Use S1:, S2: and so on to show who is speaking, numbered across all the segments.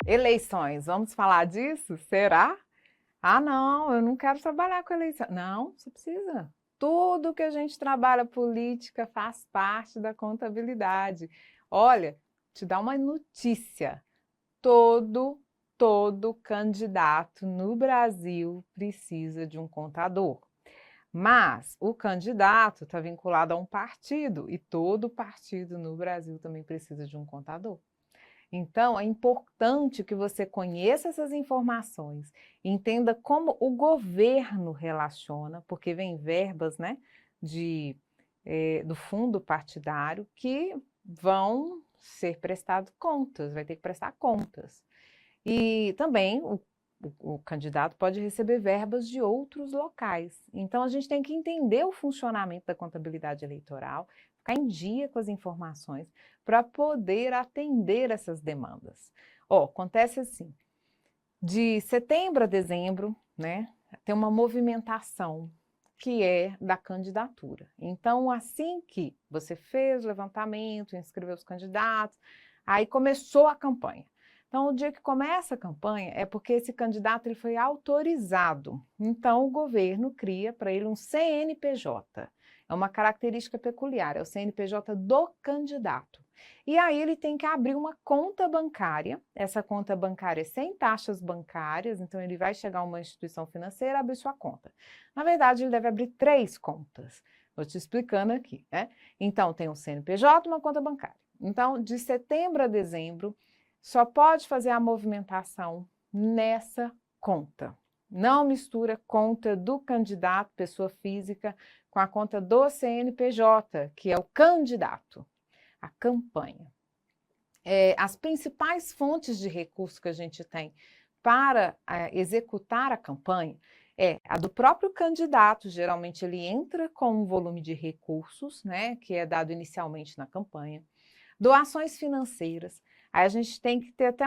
S1: Eleições, vamos falar disso? Será? Ah, não, eu não quero trabalhar com eleição. Não, você precisa. Tudo que a gente trabalha política faz parte da contabilidade. Olha, te dá uma notícia. Todo, todo candidato no Brasil precisa de um contador. Mas o candidato está vinculado a um partido e todo partido no Brasil também precisa de um contador. Então, é importante que você conheça essas informações, entenda como o governo relaciona, porque vem verbas, né, do fundo partidário que vão ser prestadas contas, vai ter que prestar contas. E também o candidato pode receber verbas de outros locais. Então, a gente tem que entender o funcionamento da contabilidade eleitoral, ficar em dia com as informações, para poder atender essas demandas. Ó, acontece assim, de setembro a dezembro, né, tem uma movimentação que é da candidatura. Então, assim que você fez o levantamento, inscreveu os candidatos, aí começou a campanha. Então, o dia que começa a campanha é porque esse candidato ele foi autorizado. Então, o governo cria para ele um CNPJ. É uma característica peculiar, é o CNPJ do candidato. E aí ele tem que abrir uma conta bancária. Essa conta bancária é sem taxas bancárias, então ele vai chegar a uma instituição financeira e abrir sua conta. Na verdade, ele deve abrir 3 contas. Vou te explicando aqui, né? Então, tem um CNPJ e uma conta bancária. Então, de setembro a dezembro, só pode fazer a movimentação nessa conta. Não mistura conta do candidato, pessoa física, com a conta do CNPJ, que é o candidato, a campanha. As principais fontes de recursos que a gente tem para executar a campanha é a do próprio candidato, geralmente ele entra com um volume de recursos, né, que é dado inicialmente na campanha. Doações financeiras, aí a gente tem que ter até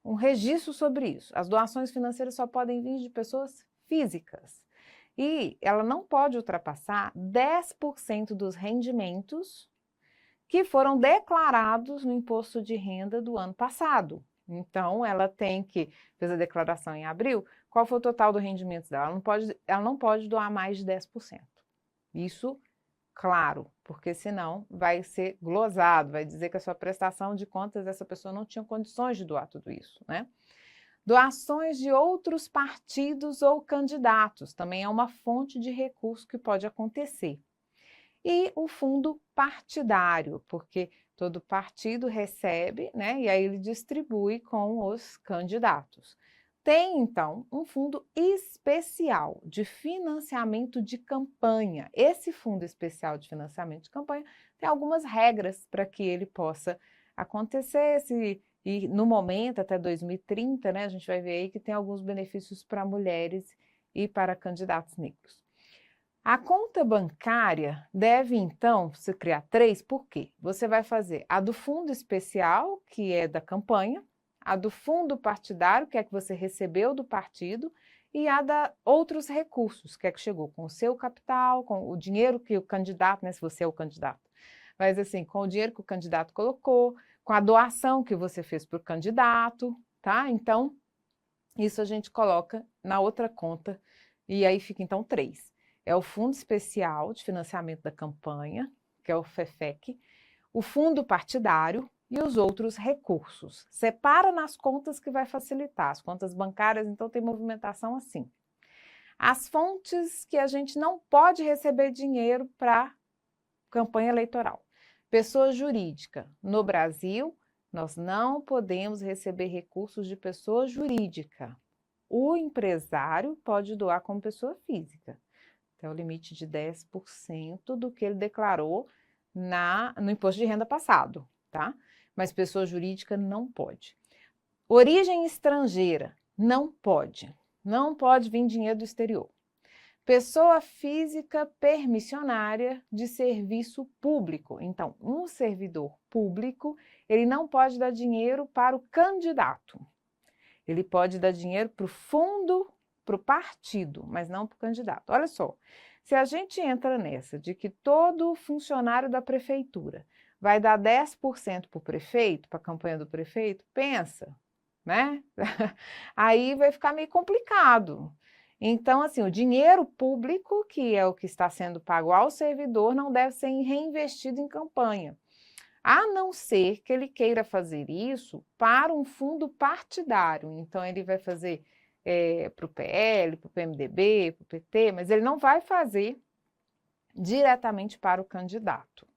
S1: um registro sobre isso. As doações financeiras só podem vir de pessoas físicas. E ela não pode ultrapassar 10% dos rendimentos que foram declarados no imposto de renda do ano passado. Então, ela tem que, fez a declaração em abril, qual foi o total do rendimento dela? Ela não pode doar mais de 10%. Isso, claro, porque senão vai ser glosado, vai dizer que a sua prestação de contas, essa pessoa não tinha condições de doar tudo isso, né? Doações de outros partidos ou candidatos, também é uma fonte de recurso que pode acontecer. E o fundo partidário, porque todo partido recebe, né, e aí ele distribui com os candidatos. Tem, então, um fundo especial de financiamento de campanha. Esse fundo especial de financiamento de campanha tem algumas regras para que ele possa acontecer. E no momento, até 2030, né, a gente vai ver aí que tem alguns benefícios para mulheres e para candidatos negros. A conta bancária deve, então, se criar 3, por quê? Você vai fazer a do fundo especial, que é da campanha, a do fundo partidário, que é que você recebeu do partido, e a da outros recursos, que é que chegou com o seu capital, com o dinheiro que o candidato, né, se você é o candidato, mas assim, com o dinheiro que o candidato colocou, com a doação que você fez para o candidato, tá? Então, isso a gente coloca na outra conta, e aí fica então 3. É o Fundo Especial de Financiamento da Campanha, que é o FEFEC, o Fundo Partidário e os outros recursos. Separa nas contas que vai facilitar. As contas bancárias, então, tem movimentação assim. As fontes que a gente não pode receber dinheiro para campanha eleitoral. Pessoa jurídica. No Brasil, nós não podemos receber recursos de pessoa jurídica. O empresário pode doar como pessoa física. Tem o limite de 10% do que ele declarou no imposto de renda passado, tá? Mas pessoa jurídica não pode. Origem estrangeira, não pode. Não pode vir dinheiro do exterior. Pessoa física permissionária de serviço público. Então, um servidor público, ele não pode dar dinheiro para o candidato. Ele pode dar dinheiro para o fundo, para o partido, mas não para o candidato. Olha só, se a gente entra nessa de que todo funcionário da prefeitura vai dar 10% para o prefeito, para a campanha do prefeito, pensa, né? Aí vai ficar meio complicado. Então, assim, o dinheiro público, que é o que está sendo pago ao servidor, não deve ser reinvestido em campanha, a não ser que ele queira fazer isso para um fundo partidário. Então, ele vai fazer para o PL, para o PMDB, para o PT, mas ele não vai fazer diretamente para o candidato.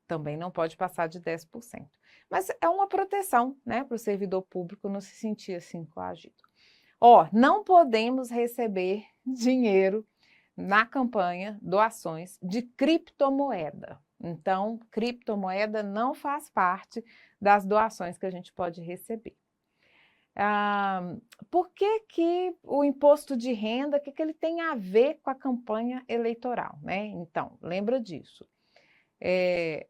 S1: Também não pode passar de 10%. Mas é uma proteção, né, para o servidor público não se sentir assim coagido. Ó, não podemos receber dinheiro na campanha, doações de criptomoeda. Então, criptomoeda não faz parte das doações que a gente pode receber. Por que o imposto de renda, o que ele tem a ver com a campanha eleitoral, né? Então, lembra disso.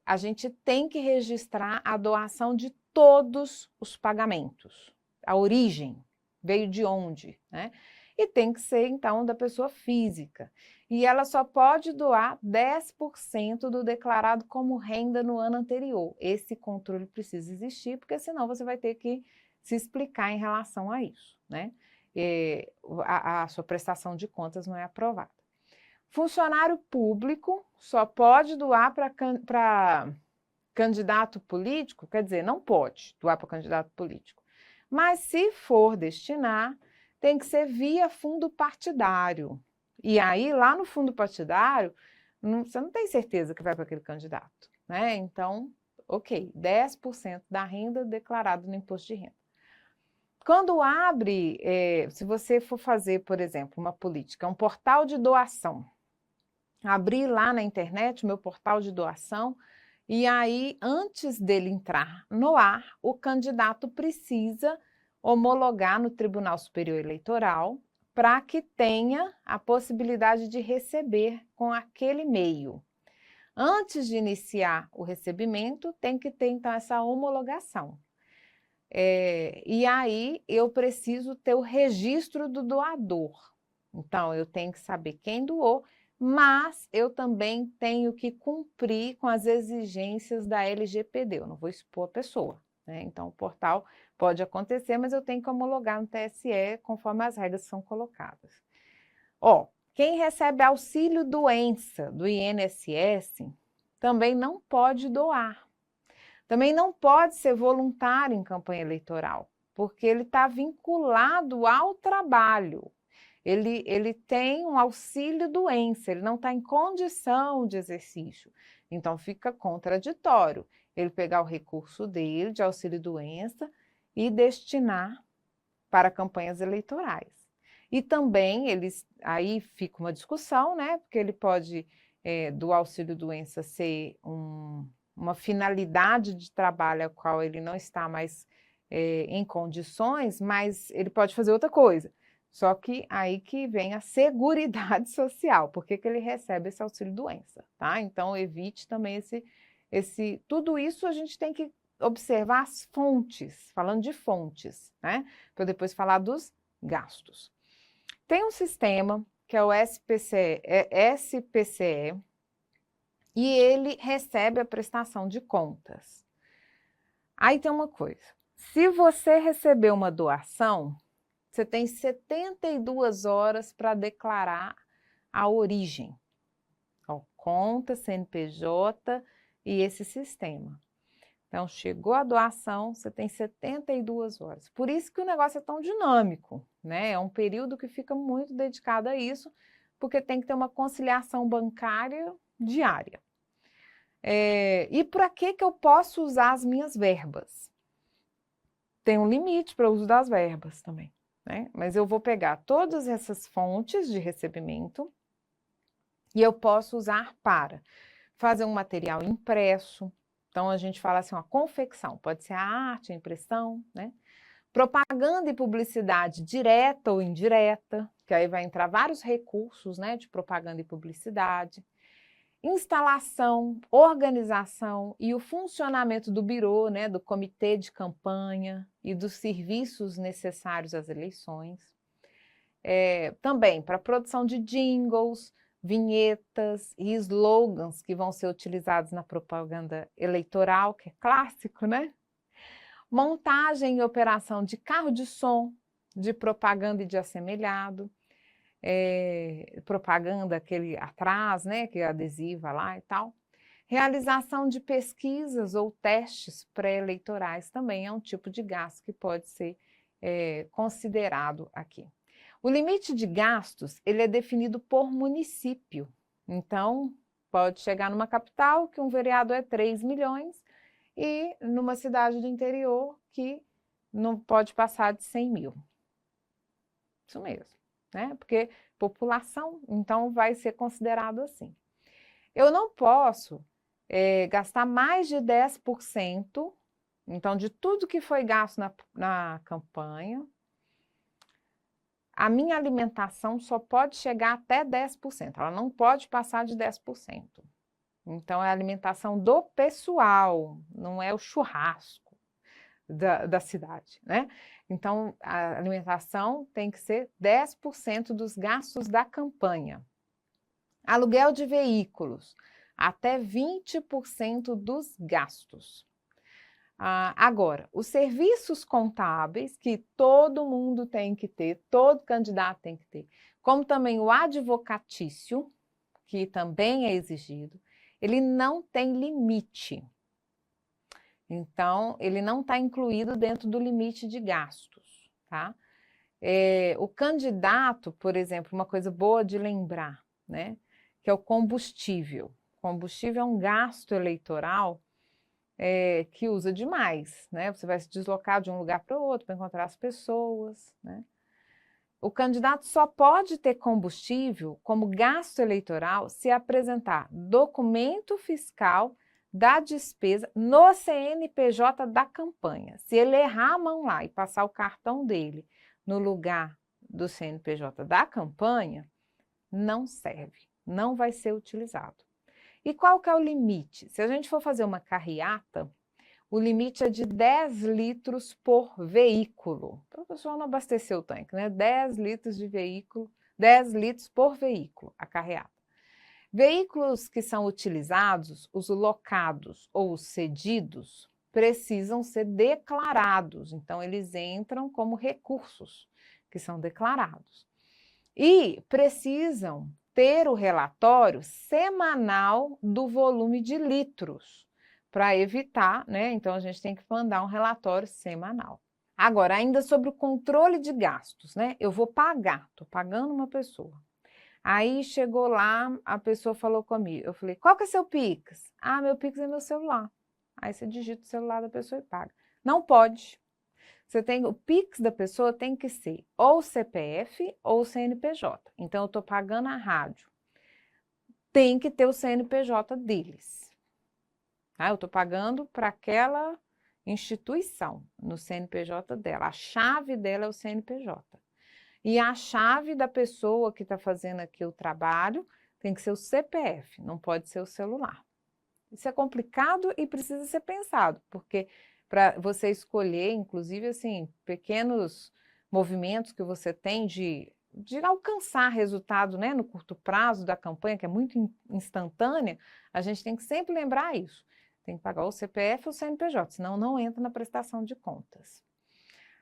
S1: A gente tem que registrar a doação de todos os pagamentos, a origem, veio de onde, né? E tem que ser, então, da pessoa física. E ela só pode doar 10% do declarado como renda no ano anterior. Esse controle precisa existir, porque senão você vai ter que se explicar em relação a isso, né? A sua prestação de contas não é aprovada. Funcionário público só pode doar para candidato político, quer dizer, não pode doar para candidato político. Mas se for destinar, tem que ser via fundo partidário. E aí, lá no fundo partidário, você não tem certeza que vai para aquele candidato, né? Então, ok, 10% da renda declarada no imposto de renda. Quando abre, se você for fazer, por exemplo, uma política, um portal de doação, abrir lá na internet o meu portal de doação, e aí, antes dele entrar no ar, o candidato precisa homologar no Tribunal Superior Eleitoral para que tenha a possibilidade de receber com aquele meio. Antes de iniciar o recebimento, tem que ter, então, essa homologação. E aí, eu preciso ter o registro do doador. Então, eu tenho que saber quem doou, mas eu também tenho que cumprir com as exigências da LGPD, eu não vou expor a pessoa, né? Então, o portal pode acontecer, mas eu tenho que homologar no TSE conforme as regras são colocadas. Ó, quem recebe auxílio-doença do INSS também não pode doar. Também não pode ser voluntário em campanha eleitoral, porque ele está vinculado ao trabalho. Ele tem um auxílio-doença, ele não está em condição de exercício. Então, fica contraditório ele pegar o recurso dele de auxílio-doença e destinar para campanhas eleitorais. E também, aí fica uma discussão, né? Porque ele pode, do auxílio-doença, ser uma finalidade de trabalho a qual ele não está mais em condições, mas ele pode fazer outra coisa. Só que aí que vem a Seguridade Social. Por que ele recebe esse auxílio-doença, tá? Então, evite também tudo isso a gente tem que observar as fontes, falando de fontes, né? Para depois falar dos gastos. Tem um sistema que é o SPCE, e ele recebe a prestação de contas. Aí tem uma coisa, se você receber uma doação, você tem 72 horas para declarar a origem. Ó, conta, CNPJ e esse sistema. Então, chegou a doação, você tem 72 horas. Por isso que o negócio é tão dinâmico, né? É um período que fica muito dedicado a isso, porque tem que ter uma conciliação bancária diária. E para que eu posso usar as minhas verbas? Tem um limite para o uso das verbas também, né? Mas eu vou pegar todas essas fontes de recebimento e eu posso usar para fazer um material impresso. Então, a gente fala assim, uma confecção, pode ser a arte, a impressão, né? Propaganda e publicidade direta ou indireta, que aí vai entrar vários recursos, né, de propaganda e publicidade. Instalação, organização e o funcionamento do birô, né, do comitê de campanha e dos serviços necessários às eleições. Também para produção de jingles, vinhetas e slogans que vão ser utilizados na propaganda eleitoral, que é clássico, né? Montagem e operação de carro de som, de propaganda e de assemelhado, propaganda aquele atrás, né, que é adesiva lá e tal. Realização de pesquisas ou testes pré-eleitorais também é um tipo de gasto que pode ser considerado aqui. O limite de gastos, ele é definido por município. Então, pode chegar numa capital que um vereador é 3 milhões e numa cidade do interior que não pode passar de 100 mil. Isso mesmo, né? Porque população, então, vai ser considerado assim. Eu não posso gastar mais de 10%, então, de tudo que foi gasto na campanha, a minha alimentação só pode chegar até 10%, ela não pode passar de 10%. Então, é a alimentação do pessoal, não é o churrasco da cidade, né? Então, a alimentação tem que ser 10% dos gastos da campanha. Aluguel de veículos, até 20% dos gastos. Agora, os serviços contábeis, que todo mundo tem que ter, todo candidato tem que ter, como também o advocatício, que também é exigido, ele não tem limite. Então, ele não está incluído dentro do limite de gastos, tá? O candidato, por exemplo, uma coisa boa de lembrar, né? Que é o combustível. Combustível é um gasto eleitoral que usa demais, né? Você vai se deslocar de um lugar para o outro para encontrar as pessoas, né? O candidato só pode ter combustível como gasto eleitoral se apresentar documento fiscal da despesa no CNPJ da campanha. Se ele errar a mão lá e passar o cartão dele no lugar do CNPJ da campanha, não serve, não vai ser utilizado. E qual que é o limite? Se a gente for fazer uma carreata, o limite é de 10 litros por veículo. Para o pessoal não abastecer o tanque, né? 10 litros de veículo, 10 litros por veículo, a carreata. Veículos que são utilizados, os locados ou os cedidos, precisam ser declarados. Então, eles entram como recursos que são declarados. E precisam ter o relatório semanal do volume de litros, para evitar, né? Então, a gente tem que mandar um relatório semanal. Agora, ainda sobre o controle de gastos, né? Eu vou pagar, estou pagando uma pessoa. Aí chegou lá, a pessoa falou comigo, eu falei, qual que é seu Pix? Ah, meu Pix é meu celular. Aí você digita o celular da pessoa e paga. Não pode. O Pix da pessoa tem que ser ou CPF ou CNPJ. Então, eu estou pagando a rádio. Tem que ter o CNPJ deles. Eu estou pagando para aquela instituição, no CNPJ dela. A chave dela é o CNPJ. E a chave da pessoa que está fazendo aqui o trabalho tem que ser o CPF, não pode ser o celular. Isso é complicado e precisa ser pensado, porque para você escolher, inclusive, assim, pequenos movimentos que você tem de alcançar resultado, né, no curto prazo da campanha, que é muito instantânea, a gente tem que sempre lembrar isso. Tem que pagar o CPF ou o CNPJ, senão não entra na prestação de contas.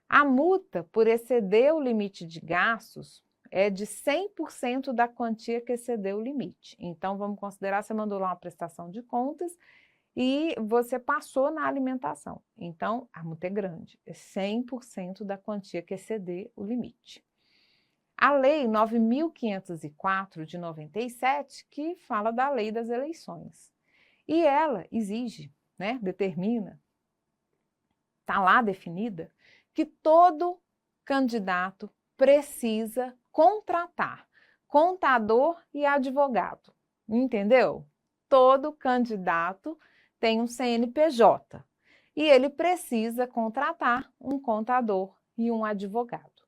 S1: A multa por exceder o limite de gastos é de 100% da quantia que excedeu o limite. Então, vamos considerar, você mandou lá uma prestação de contas e você passou na alimentação. Então, a multa é grande, é 100% da quantia que exceder o limite. A Lei 9.504 de 97, que fala da Lei das Eleições. E ela exige, né, determina, está lá definida, que todo candidato precisa contratar contador e advogado. Entendeu? Todo candidato tem um CNPJ e ele precisa contratar um contador e um advogado.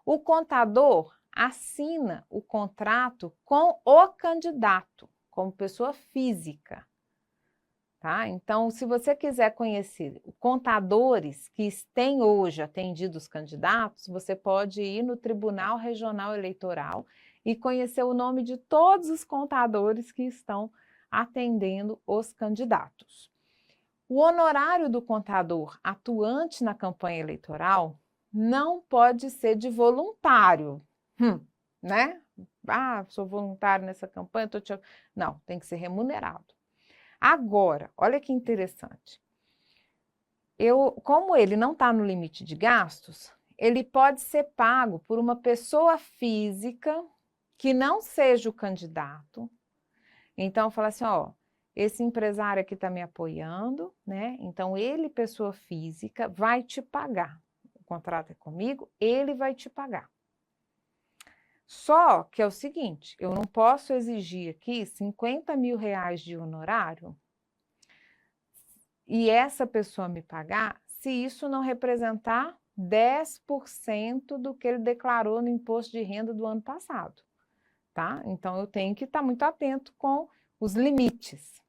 S1: O contador assina o contrato com o candidato, como pessoa física. Tá? Então, se você quiser conhecer contadores que têm hoje atendido os candidatos, você pode ir no Tribunal Regional Eleitoral e conhecer o nome de todos os contadores que estão atendendo os candidatos. O honorário do contador atuante na campanha eleitoral não pode ser de voluntário, né? Ah, sou voluntário nessa campanha, Não, tem que ser remunerado. Agora, olha que interessante. Como ele não está no limite de gastos, ele pode ser pago por uma pessoa física que não seja o candidato. Então, fala assim, ó, esse empresário aqui está me apoiando, né? Então, ele, pessoa física, vai te pagar. O contrato é comigo, ele vai te pagar. Só que é o seguinte, eu não posso exigir aqui 50 mil reais de honorário e essa pessoa me pagar se isso não representar 10% do que ele declarou no imposto de renda do ano passado, tá? Então, eu tenho que estar muito atento com os limites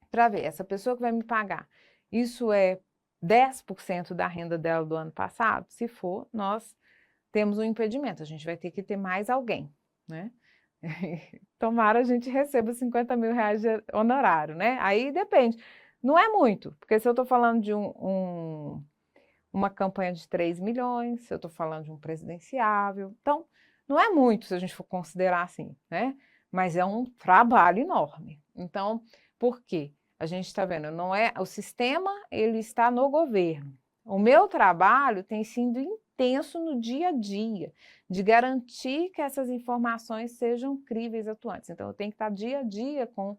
S1: para ver, essa pessoa que vai me pagar, isso é 10% da renda dela do ano passado? Se for, nós temos um impedimento, a gente vai ter que ter mais alguém, né? Tomara a gente receba 50 mil reais de honorário, né? Aí depende. Não é muito, porque se eu estou falando de uma campanha de 3 milhões, se eu estou falando de um presidenciável, então não é muito se a gente for considerar assim, né? Mas é um trabalho enorme. Então, por quê? A gente está vendo, não é o sistema, ele está no governo. O meu trabalho tem sido intenso no dia a dia, de garantir que essas informações sejam críveis, atuantes. Então, eu tenho que estar dia a dia com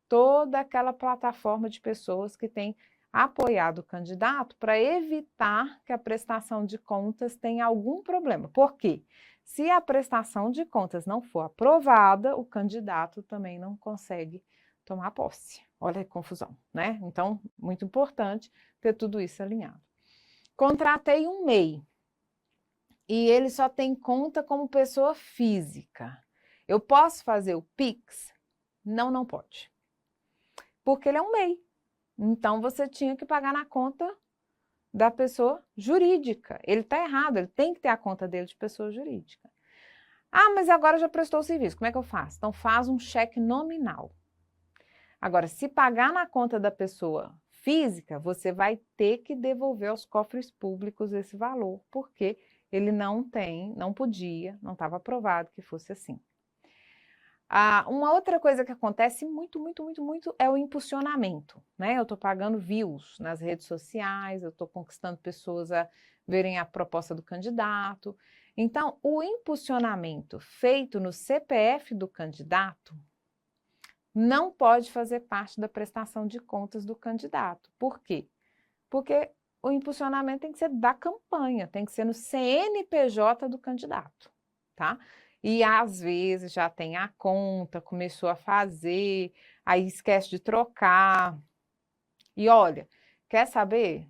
S1: toda aquela plataforma de pessoas que têm apoiado o candidato para evitar que a prestação de contas tenha algum problema. Por quê? Se a prestação de contas não for aprovada, o candidato também não consegue tomar posse. Olha que confusão, né? Então, muito importante ter tudo isso alinhado. Contratei um MEI e ele só tem conta como pessoa física. Eu posso fazer o Pix? Não, não pode. Porque ele é um MEI. Então, você tinha que pagar na conta da pessoa jurídica. Ele está errado, ele tem que ter a conta dele de pessoa jurídica. Ah, mas agora já prestou o serviço, como é que eu faço? Então, faz um cheque nominal. Agora, se pagar na conta da pessoa física, você vai ter que devolver aos cofres públicos esse valor, porque ele não podia, não estava aprovado que fosse assim. Uma outra coisa que acontece muito é o impulsionamento, né? Eu estou pagando views nas redes sociais, eu estou conquistando pessoas a verem a proposta do candidato. Então, o impulsionamento feito no CPF do candidato não pode fazer parte da prestação de contas do candidato. Por quê? Porque o impulsionamento tem que ser da campanha, tem que ser no CNPJ do candidato, tá? E às vezes já tem a conta, começou a fazer, aí esquece de trocar. E olha, quer saber?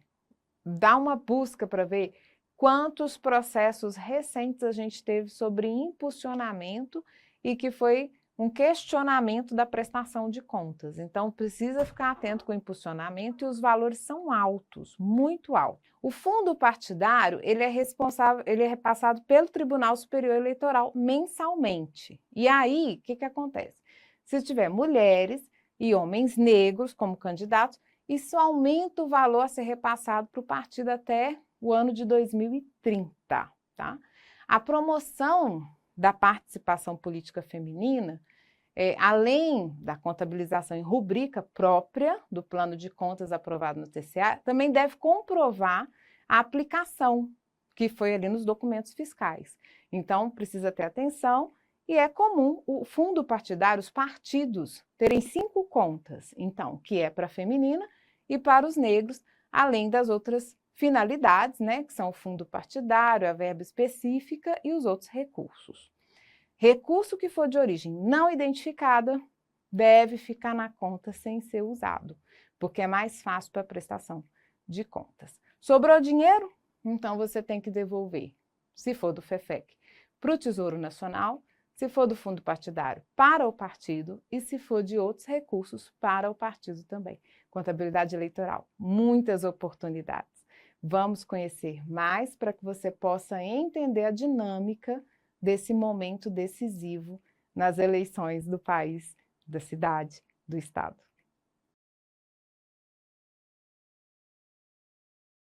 S1: Dá uma busca para ver quantos processos recentes a gente teve sobre impulsionamento e que foi um questionamento da prestação de contas. Então, precisa ficar atento com o impulsionamento e os valores são altos, muito altos. O fundo partidário, ele é repassado pelo Tribunal Superior Eleitoral mensalmente. E aí, o que acontece? Se tiver mulheres e homens negros como candidatos, isso aumenta o valor a ser repassado para o partido até o ano de 2030, tá? A promoção da participação política feminina, além da contabilização em rubrica própria do plano de contas aprovado no TCA, também deve comprovar a aplicação que foi ali nos documentos fiscais. Então, precisa ter atenção e é comum o fundo partidário, os partidos, terem 5 contas, então, que é para a feminina e para os negros, além das outras finalidades, né, que são o fundo partidário, a verba específica e os outros recursos. Recurso que for de origem não identificada deve ficar na conta sem ser usado, porque é mais fácil para a prestação de contas. Sobrou dinheiro? Então você tem que devolver, se for do FEFEC, para o Tesouro Nacional, se for do fundo partidário, para o partido e se for de outros recursos, para o partido também. Contabilidade eleitoral, muitas oportunidades. Vamos conhecer mais para que você possa entender a dinâmica desse momento decisivo nas eleições do país, da cidade, do estado.